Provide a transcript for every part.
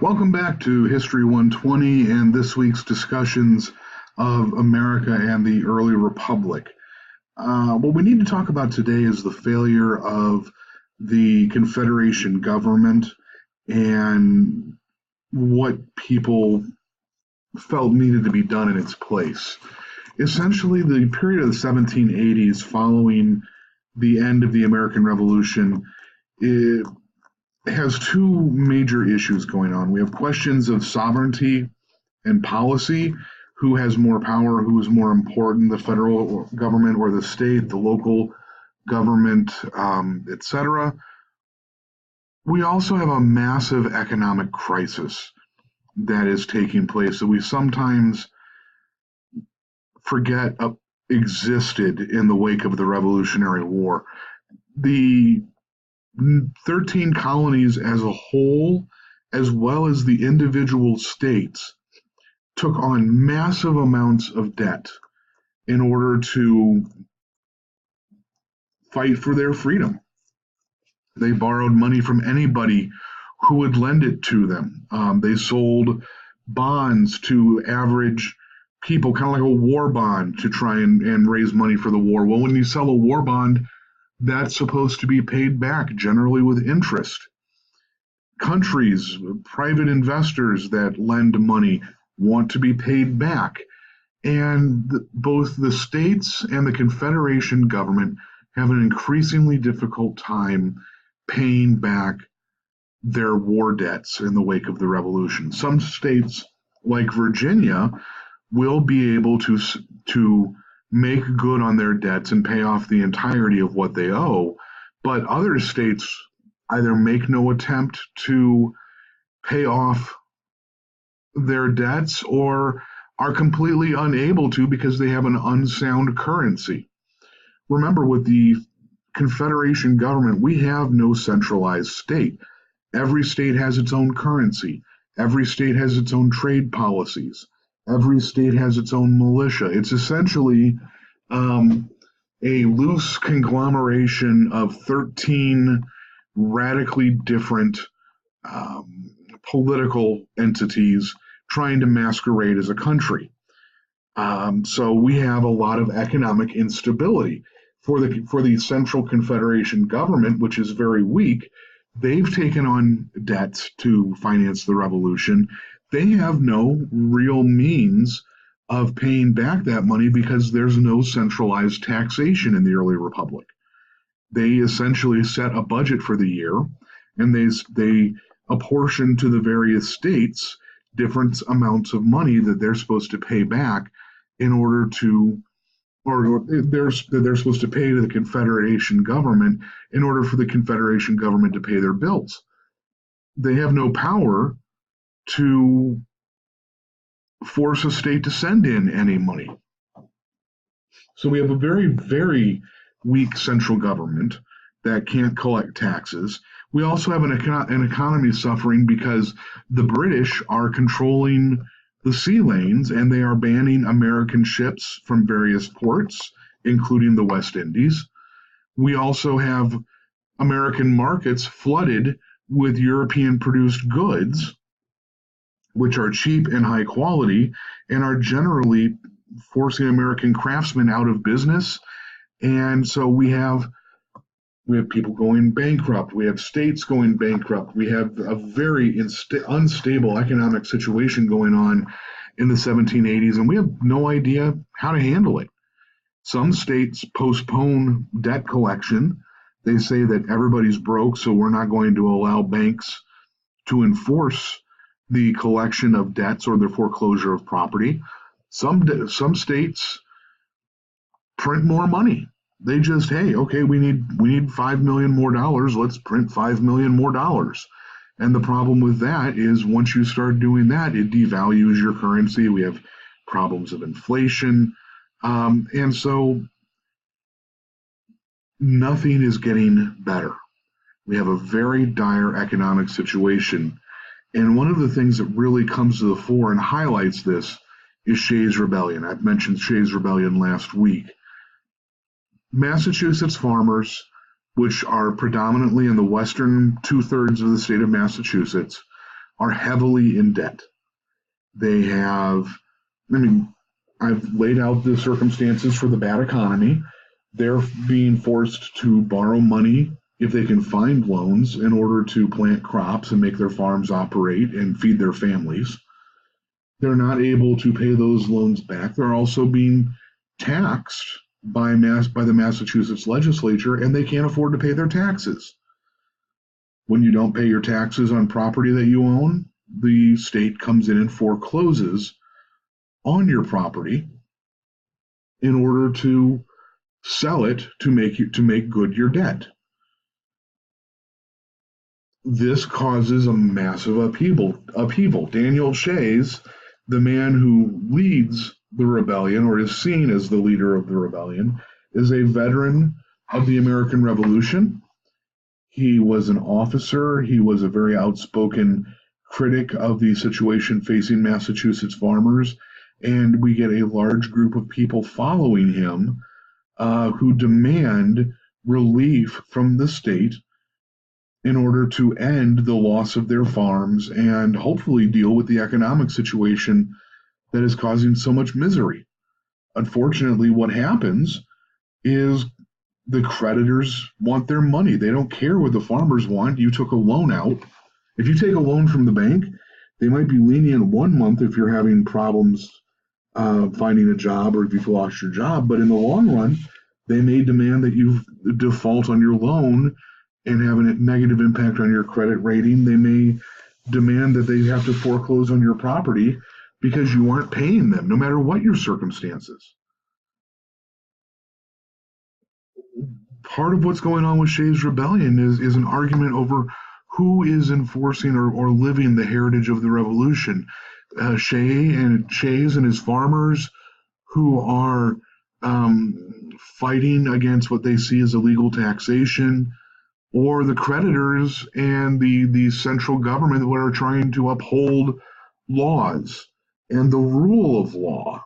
Welcome back to History 120 and this week's discussions of America and the early republic. What we need to talk about today is the failure of the Confederation government and what people felt needed to be done in its place. Essentially, the period of the 1780s following the end of the American Revolution has two major issues going on. We have questions of sovereignty and policy. Who has more power? Who is more important? The federal government or the state, the local government, etc. We also have a massive economic crisis that is taking place that we sometimes forget existed in the wake of the Revolutionary War. The 13 colonies as a whole, as well as the individual states, took on massive amounts of debt in order to fight for their freedom. They borrowed money from anybody who would lend it to them. They sold bonds to average people, kind of like a war bond, to try and raise money for the war. Well, when you sell a war bond, that's supposed to be paid back, generally with interest. Countries, private investors that lend money want to be paid back. And both the states and the Confederation government have an increasingly difficult time paying back their war debts in the wake of the Revolution. Some states, like Virginia, will be able to make good on their debts and pay off the entirety of what they owe, but other states either make no attempt to pay off their debts or are completely unable to because they have an unsound currency. Remember, with the Confederation government, we have no centralized state. Every state has its own currency. Every state has its own trade policies. Every state has its own militia. It's essentially a loose conglomeration of 13 radically different political entities trying to masquerade as a country. So we have a lot of economic instability. For the Central Confederation government, which is very weak, they've taken on debts to finance the revolution. They have no real means of paying back that money because there's no centralized taxation in the early republic. They essentially set a budget for the year, and they apportion to the various states different amounts of money that they're supposed to pay back in order to, or they're supposed to pay to the Confederation government in order for the Confederation government to pay their bills. They have no power to force a state to send in any money. So we have a very, very weak central government that can't collect taxes. We also have an economy suffering because the British are controlling the sea lanes and they are banning American ships from various ports, including the West Indies. We also have American markets flooded with European produced goods, which are cheap and high quality and are generally forcing American craftsmen out of business. And so we have people going bankrupt. We have states going bankrupt. We have a very unstable economic situation going on in the 1780s, and we have no idea how to handle it. Some states postpone debt collection. They say that everybody's broke, so we're not going to allow banks to enforce the collection of debts or the foreclosure of property. Some states print more money. They just, hey, okay, we need $5 million more dollars. Let's print $5 million more dollars. And the problem with that is once you start doing that, it devalues your currency. We have problems of inflation. And so nothing is getting better. We have a very dire economic situation. And one of the things that really comes to the fore and highlights this is Shays' Rebellion. I've mentioned Shays' Rebellion last week. Massachusetts farmers, which are predominantly in the western two-thirds of the state of Massachusetts, are heavily in debt. They have, I mean, I've laid out the circumstances for the bad economy. They're being forced to borrow money if they can find loans in order to plant crops and make their farms operate and feed their families. They're not able to pay those loans back. They're also being taxed by the Massachusetts legislature, and they can't afford to pay their taxes. When you don't pay your taxes on property that you own, the state comes in and forecloses on your property in order to sell it to make good your debt. This causes a massive upheaval. Daniel Shays, the man who leads the rebellion or is seen as the leader of the rebellion, is a veteran of the American Revolution. He was an officer. He was a very outspoken critic of the situation facing Massachusetts farmers. And we get a large group of people following him who demand relief from the state in order to end the loss of their farms and hopefully deal with the economic situation that is causing so much misery. Unfortunately, what happens is the creditors want their money. They don't care what the farmers want. You took a loan out. If you take a loan from the bank, they might be lenient 1 month if you're having problems finding a job or if you've lost your job. But in the long run, they may demand that you default on your loan and have a negative impact on your credit rating. They may demand that they have to foreclose on your property because you aren't paying them, no matter what your circumstances. Part of what's going on with Shays' Rebellion is an argument over who is enforcing or living the heritage of the revolution. Shays and his farmers who are fighting against what they see as illegal taxation, or the creditors and the central government that are trying to uphold laws and the rule of law.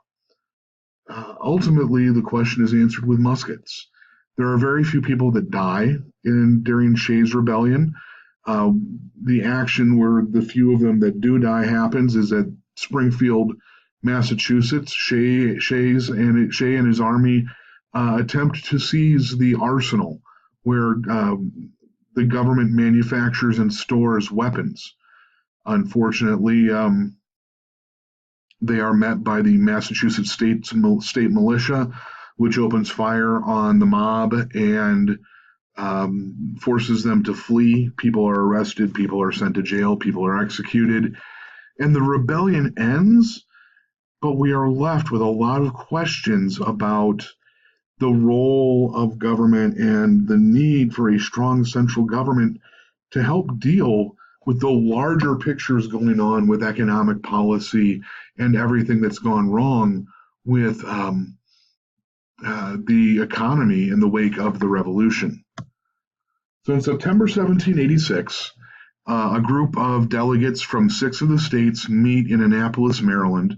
Ultimately, the question is answered with muskets. There are very few people that die during Shays' Rebellion. The action where the few of them that do die happens is at Springfield, Massachusetts. Shay and his army attempt to seize the arsenal where the government manufactures and stores weapons. Unfortunately, they are met by the Massachusetts state militia, which opens fire on the mob and forces them to flee. People are arrested, people are sent to jail, people are executed, and the rebellion ends, but we are left with a lot of questions about the role of government and the need for a strong central government to help deal with the larger pictures going on with economic policy and everything that's gone wrong with the economy in the wake of the revolution. So in September 1786, a group of delegates from 6 of the states meet in Annapolis, Maryland.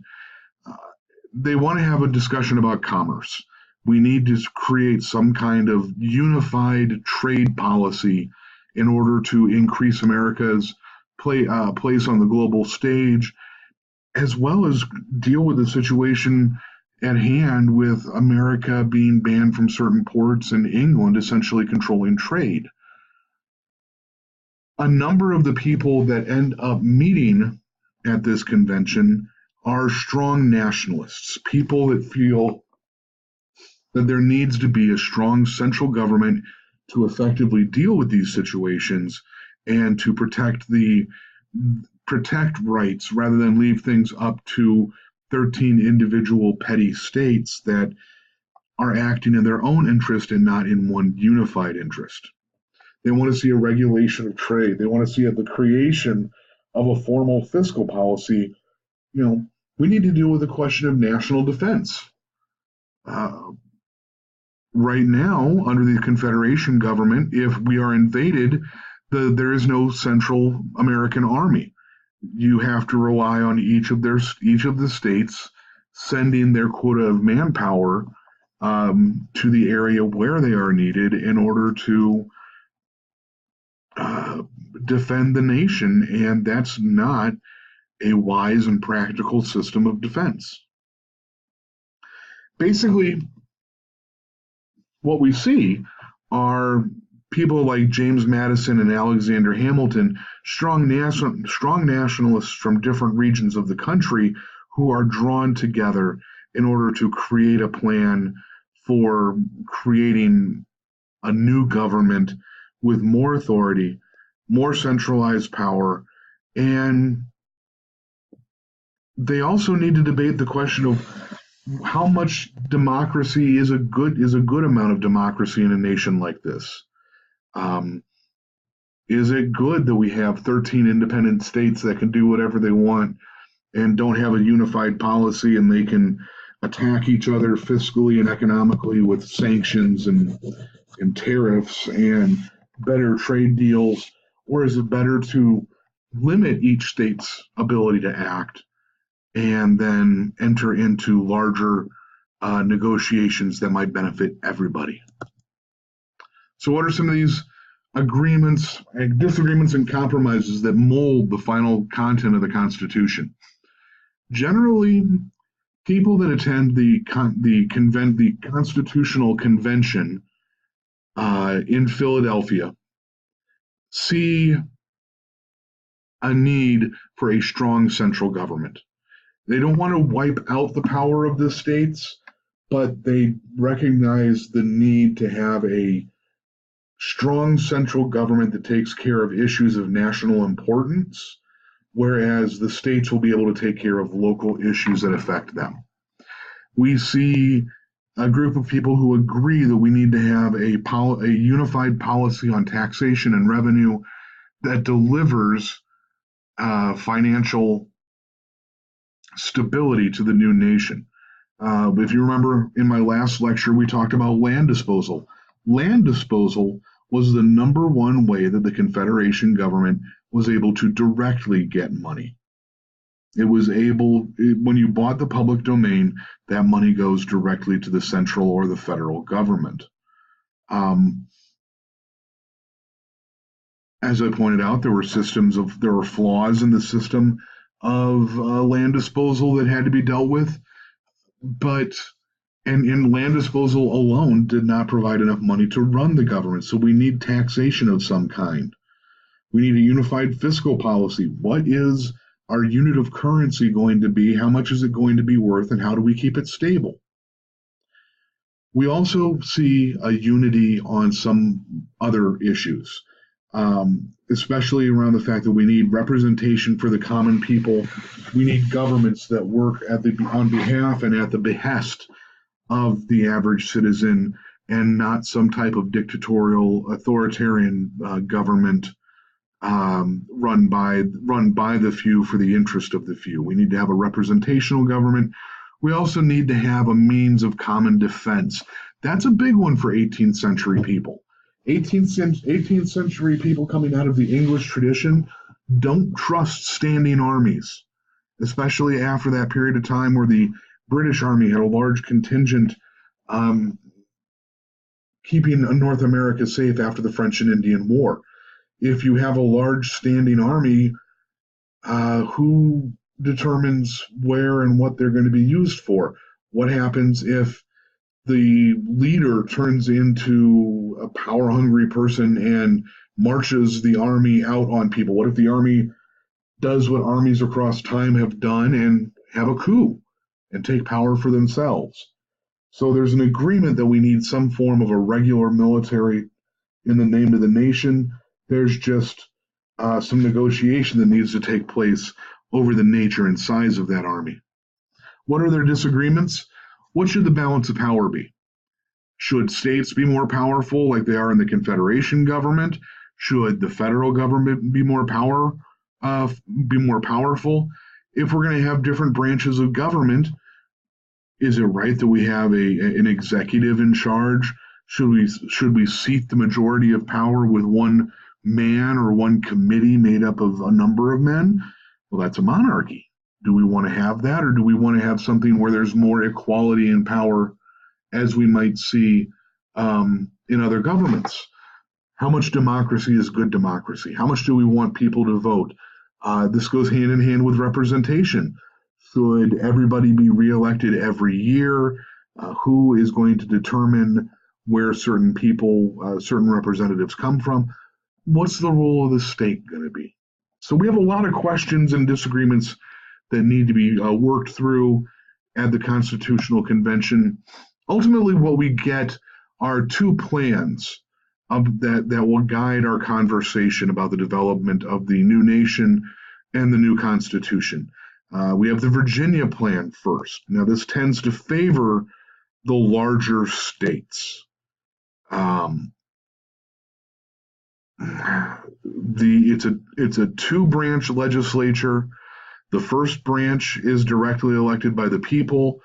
They want to have a discussion about commerce. We need to create some kind of unified trade policy in order to increase America's place on the global stage, as well as deal with the situation at hand with America being banned from certain ports and England essentially controlling trade. A number of the people that end up meeting at this convention are strong nationalists, people that feel that there needs to be a strong central government to effectively deal with these situations and to protect rights rather than leave things up to 13 individual petty states that are acting in their own interest and not in one unified interest. They want to see a regulation of trade. They want to see the creation of a formal fiscal policy. We need to deal with the question of national defense. Right now, under the Confederation government, if we are invaded, there is no Central American army. You have to rely on each of the states sending their quota of manpower to the area where they are needed in order to defend the nation, and that's not a wise and practical system of defense. Basically, what we see are people like James Madison and Alexander Hamilton, strong nationalists from different regions of the country who are drawn together in order to create a plan for creating a new government with more authority, more centralized power, and they also need to debate the question of how much democracy is a good amount of democracy in a nation like this. Um, is it good that we have 13 independent states that can do whatever they want and don't have a unified policy, and they can attack each other fiscally and economically with sanctions and tariffs and better trade deals? Or is it better to limit each state's ability to act and then enter into larger negotiations that might benefit everybody? So, what are some of these agreements, disagreements, and compromises that mold the final content of the Constitution? Generally, people that attend the Constitutional Convention in Philadelphia see a need for a strong central government. They don't want to wipe out the power of the states, but they recognize the need to have a strong central government that takes care of issues of national importance, whereas the states will be able to take care of local issues that affect them. We see a group of people who agree that we need to have a unified policy on taxation and revenue that delivers financial stability to the new nation. If you remember in my last lecture, we talked about land disposal. Land disposal was the number one way that the Confederation government was able to directly get money. It was when you bought the public domain, that money goes directly to the central or the federal government. As I pointed out, there were flaws in the system of land disposal that had to be dealt with, and land disposal alone did not provide enough money to run the government. So we need taxation of some kind. We need a unified fiscal policy. What is our unit of currency going to be? How much is it going to be worth? And how do we keep it stable? We also see a unity on some other issues, especially around the fact that we need representation for the common people. We need governments that work on behalf and at the behest of the average citizen, and not some type of dictatorial, authoritarian government run by the few for the interest of the few. We need to have a representational government. We also need to have a means of common defense. That's a big one for 18th century people. 18th century people coming out of the English tradition don't trust standing armies, especially after that period of time where the British Army had a large contingent keeping North America safe after the French and Indian War. If you have a large standing army, who determines where and what they're going to be used for? What happens if the leader turns into a power-hungry person and marches the army out on people? What if the army does what armies across time have done and have a coup and take power for themselves? So there's an agreement that we need some form of a regular military in the name of the nation. There's just some negotiation that needs to take place over the nature and size of that army. What are their disagreements? What should the balance of power be? Should states be more powerful like they are in the Confederation government? Should the federal government be more powerful? If we're going to have different branches of government, is it right that we have an executive in charge? Should we seat the majority of power with one man or one committee made up of a number of men? Well, that's a monarchy. Do we want to have that, or do we want to have something where there's more equality in power, as we might see in other governments? How much democracy is good democracy? How much do we want people to vote? This goes hand in hand with representation. Should everybody be reelected every year? Who is going to determine where certain people, certain representatives come from? What's the role of the state going to be? So we have a lot of questions and disagreements that need to be worked through at the Constitutional Convention. Ultimately, what we get are two plans that will guide our conversation about the development of the new nation and the new Constitution. We have the Virginia plan first. Now, this tends to favor the larger states. It's a two-branch legislature. The first branch is directly elected by the people.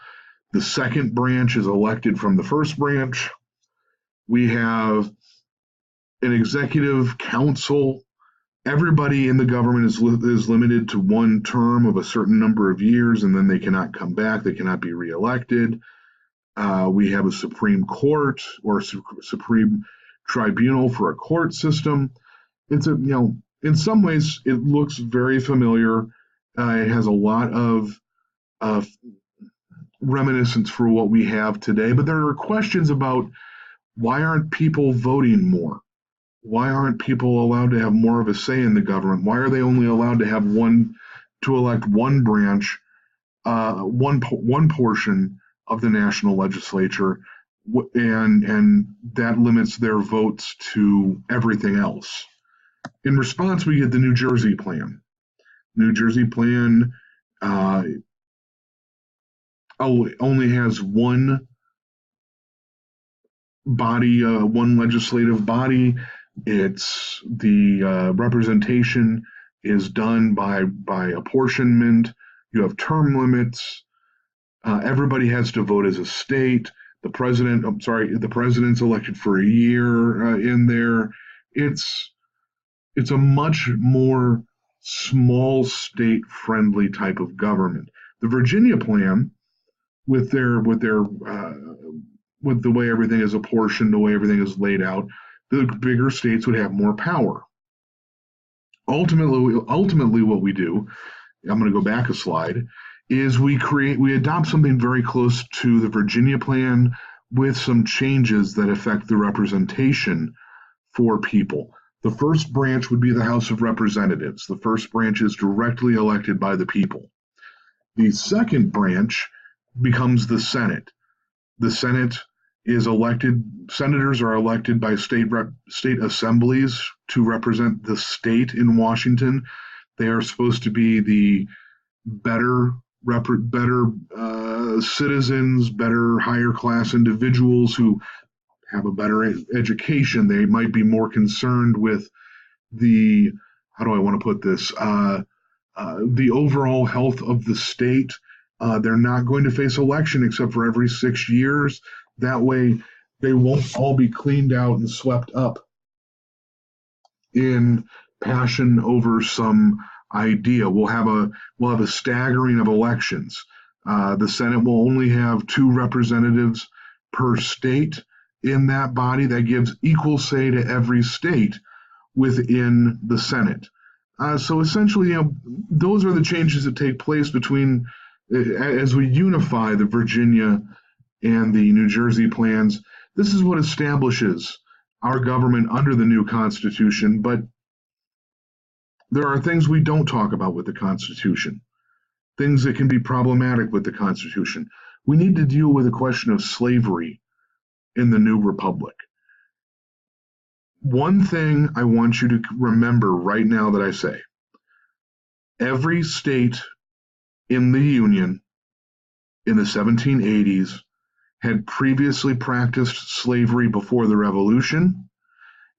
The second branch is elected from the first branch. We have an executive council. Everybody in the government is limited to one term of a certain number of years, and then they cannot come back. They cannot be reelected. We have a Supreme Court or Supreme Tribunal for a court system. It's in some ways, it looks very familiar. It has a lot of reminiscence for what we have today, but there are questions about why aren't people voting more? Why aren't people allowed to have more of a say in the government? Why are they only allowed to have to elect one branch, one portion of the national legislature, and that limits their votes to everything else? In response, we get the New Jersey plan. New Jersey plan only has one body, one legislative body. It's the representation is done by apportionment. You have term limits. Everybody has to vote as a state. The president's elected for a year in there. It's a much more small state friendly type of government. The Virginia plan, with the way everything is apportioned, the way everything is laid out, the bigger states would have more power. Ultimately, what we do, I'm going to go back a slide, is we adopt something very close to the Virginia plan with some changes that affect the representation for people. The first branch would be the House of Representatives. The first branch is directly elected by the people. The second branch becomes the Senate. The Senate is elected, senators are elected by state assemblies to represent the state in Washington. They are supposed to be the better citizens, better higher class individuals who have a better education. They might be more concerned with how do I want to put this, the overall health of the state. They're not going to face election except for every 6 years. That way, they won't all be cleaned out and swept up in passion over some idea. We'll have a staggering of elections. The Senate will only have 2 representatives per state in that body. That gives equal say to every state within the Senate. So essentially, those are the changes that take place between as we unify the Virginia and the New Jersey plans. This is what establishes our government under the new Constitution, but there are things we don't talk about with the Constitution, things that can be problematic with the Constitution. We need to deal with the question of slavery in the new republic. One thing I want you to remember right now that I say, every state in the Union in the 1780s had previously practiced slavery before the Revolution,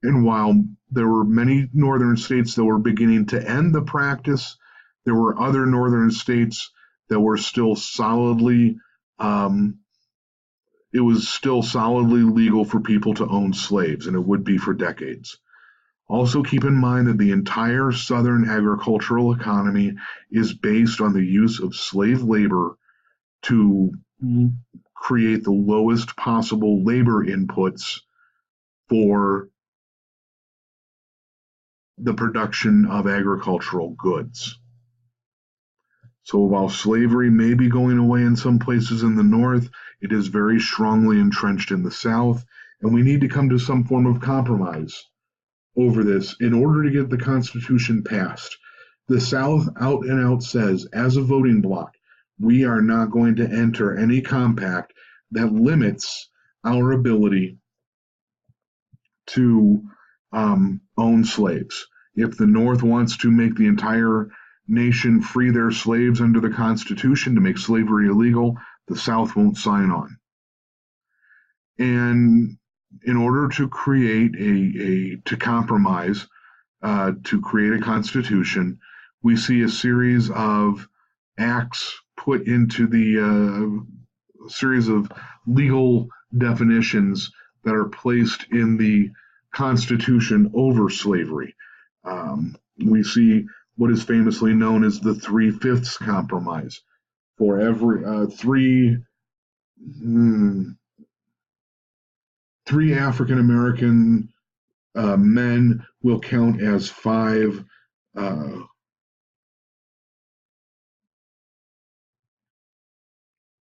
and while there were many northern states that were beginning to end the practice, there were other northern states that were still solidly it was still solidly legal for people to own slaves, and it would be for decades. Also keep in mind that the entire southern agricultural economy is based on the use of slave labor to create the lowest possible labor inputs for the production of agricultural goods. So while slavery may be going away in some places in the North, it is very strongly entrenched in the South, and we need to come to some form of compromise over this in order to get the Constitution passed. The South out and out says, as a voting bloc, we are not going to enter any compact that limits our ability to own slaves. If the North wants to make the entire nation free their slaves under the Constitution to make slavery illegal, the South won't sign on. And in order to create to compromise, to create a constitution, we see a series of acts put into the series of legal definitions that are placed in the Constitution over slavery. We see what is famously known as the 3/5 compromise. For every three African American men will count as 5.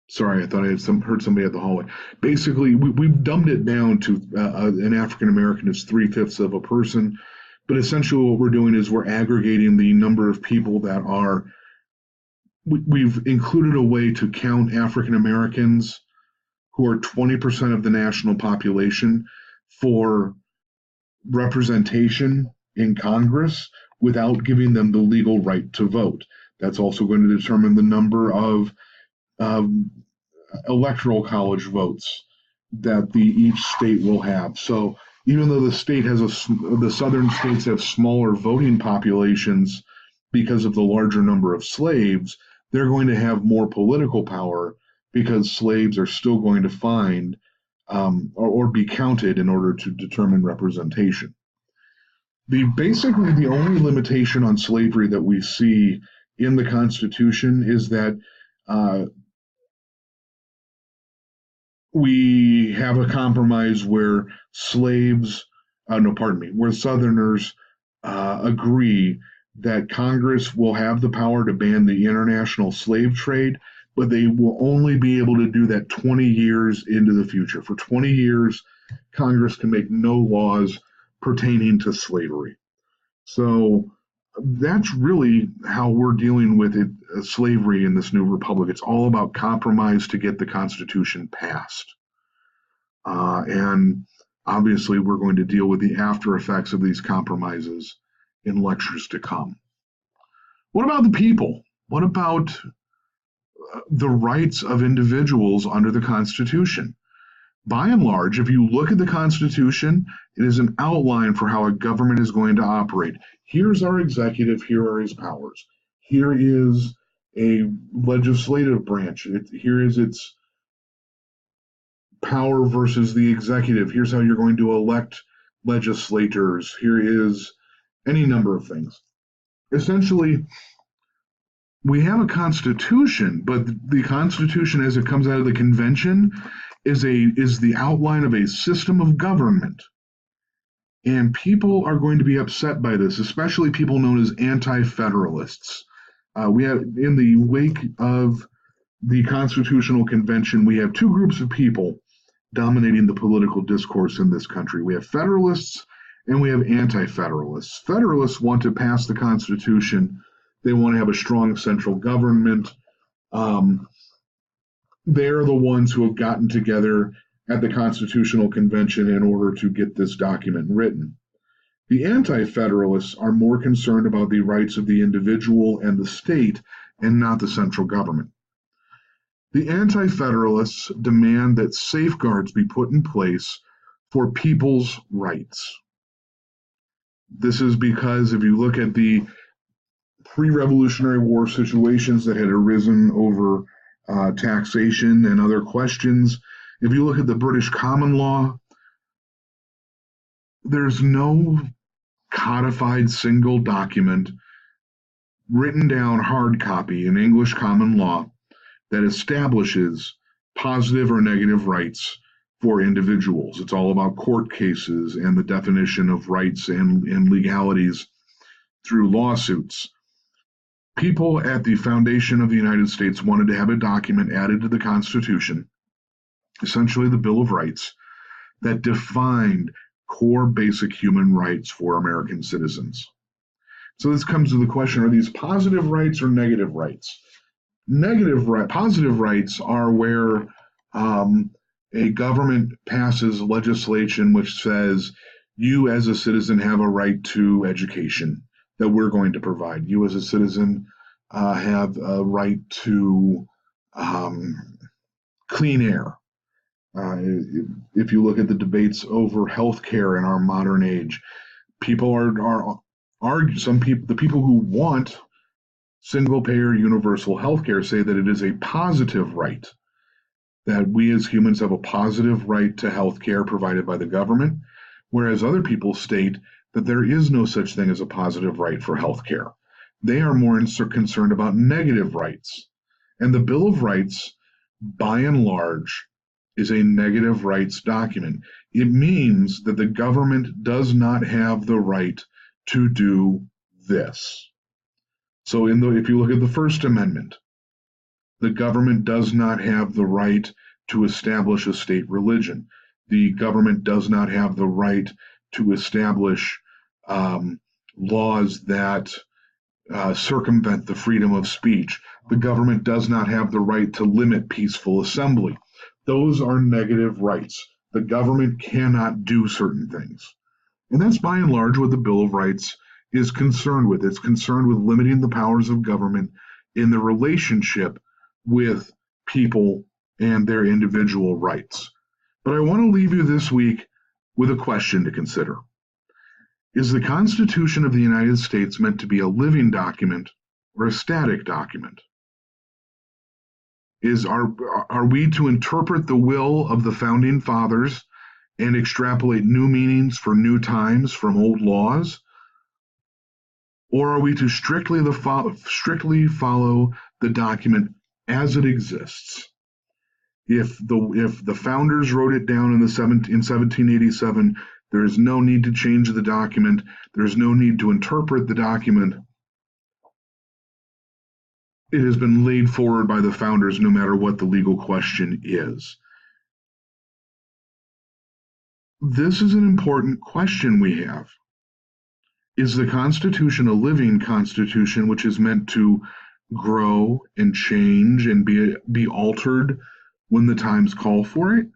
Sorry, I thought I had heard somebody at the hallway. Basically, we've dumbed it down to an African American is 3/5 of a person, but essentially what we're doing is we're aggregating the number of people that are. We've included a way to count African Americans who are 20% of the national population for representation in Congress without giving them the legal right to vote. That's also going to determine the number of electoral college votes that each state will have. So even though the southern states have smaller voting populations because of the larger number of slaves, they're going to have more political power because slaves are still going to find or be counted in order to determine representation. Basically, the only limitation on slavery that we see in the Constitution is that we have a compromise where where Southerners agree that Congress will have the power to ban the international slave trade, but they will only be able to do that 20 years into the future. For 20 years, Congress can make no laws pertaining to slavery. So that's really how we're dealing with it, slavery in this new republic. It's all about compromise to get the Constitution passed. And obviously, we're going to deal with the after effects of these compromises in lectures to come. What about the people? What about the rights of individuals under the Constitution? By and large, if you look at the Constitution, it is an outline for how a government is going to operate. Here's our executive, here are his powers. Here is a legislative branch. Here is its power versus the executive. Here's how you're going to elect legislators. Here is any number of things. Essentially, we have a constitution, but the Constitution as it comes out of the convention is the outline of a system of government. And people are going to be upset by this, especially people known as anti-federalists. We have, in the wake of the Constitutional Convention, we have two groups of people dominating the political discourse in this country. We have federalists and we have anti-federalists. Federalists want to pass the Constitution. They want to have a strong central government. They're the ones who have gotten together at the Constitutional Convention in order to get this document written. The anti-federalists are more concerned about the rights of the individual and the state and not the central government. The anti-federalists demand that safeguards be put in place for people's rights. This is because if you look at the pre-Revolutionary War situations that had arisen over taxation and other questions, if you look at the British common law, there's no codified single document written down hard copy in English common law that establishes positive or negative rights for individuals. It's all about court cases and the definition of rights and legalities through lawsuits. People at the foundation of the United States wanted to have a document added to the Constitution, essentially the Bill of Rights, that defined core basic human rights for American citizens. So this comes to the question, are these positive rights or negative rights? Positive rights are where a government passes legislation which says you as a citizen have a right to education that we're going to provide. You as a citizen have a right to clean air. If you look at the debates over healthcare in our modern age, people are the people who want single payer universal healthcare say that it is a positive right, that we as humans have a positive right to healthcare provided by the government, whereas other people state that there is no such thing as a positive right for healthcare. They are more concerned about negative rights. And the Bill of Rights, by and large, is a negative rights document. It means that the government does not have the right to do this. So if you look at the First Amendment, the government does not have the right to establish a state religion. The government does not have the right to establish laws that circumvent the freedom of speech. The government does not have the right to limit peaceful assembly. Those are negative rights. The government cannot do certain things. And that's by and large what the Bill of Rights is concerned with. It's concerned with limiting the powers of government in the relationship with people and their individual rights. But I want to leave you this week with a question to consider. Is the Constitution of the United States meant to be a living document or a static document? Are we to interpret the will of the founding fathers and extrapolate new meanings for new times from old laws? Or are we to strictly follow the document as it exists? If the founders wrote it down in 1787, there is no need to change the document. There's no need to interpret the document. It has been laid forward by the founders no matter what the legal question is. This is an important question we have. Is the Constitution a living Constitution which is meant to grow and change and be altered when the times call for it?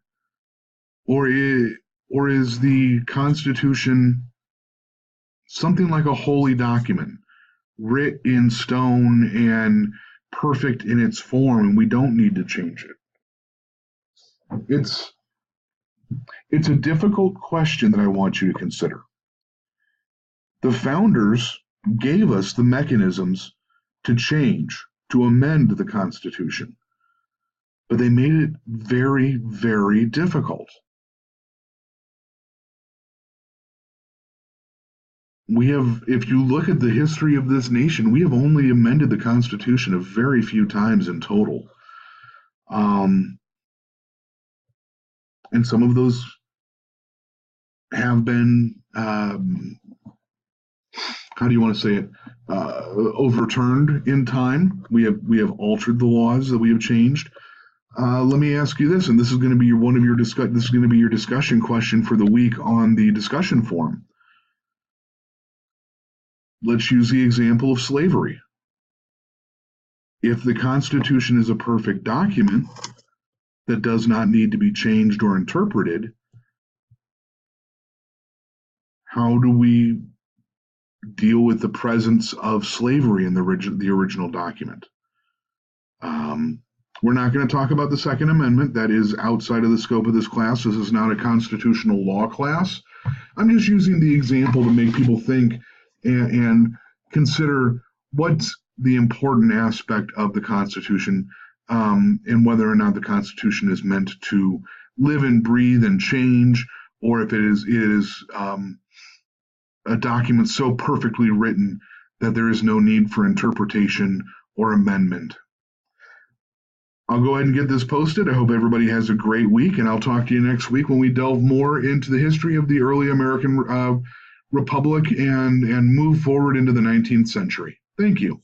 Or is the Constitution something like a holy document, writ in stone and perfect in its form, and we don't need to change it? It's a difficult question that I want you to consider. The founders gave us the mechanisms to change, to amend the Constitution, but they made it very, very difficult. If you look at the history of this nation, we have only amended the Constitution a very few times in total. And some of those have been, how do you want to say it, overturned in time. We have altered the laws that we have changed. Let me ask you this, and this is going to be your discussion question for the week on the discussion forum. Let's use the example of slavery. If the Constitution is a perfect document that does not need to be changed or interpreted, how do we deal with the presence of slavery in the original document? We're not going to talk about the Second Amendment. That is outside of the scope of this class. This is not a constitutional law class. I'm just using the example to make people think and consider what's the important aspect of the Constitution, and whether or not the Constitution is meant to live and breathe and change, or if it is a document so perfectly written that there is no need for interpretation or amendment. I'll go ahead and get this posted. I hope everybody has a great week, and I'll talk to you next week when we delve more into the history of the early American Republic and move forward into the 19th century. Thank you.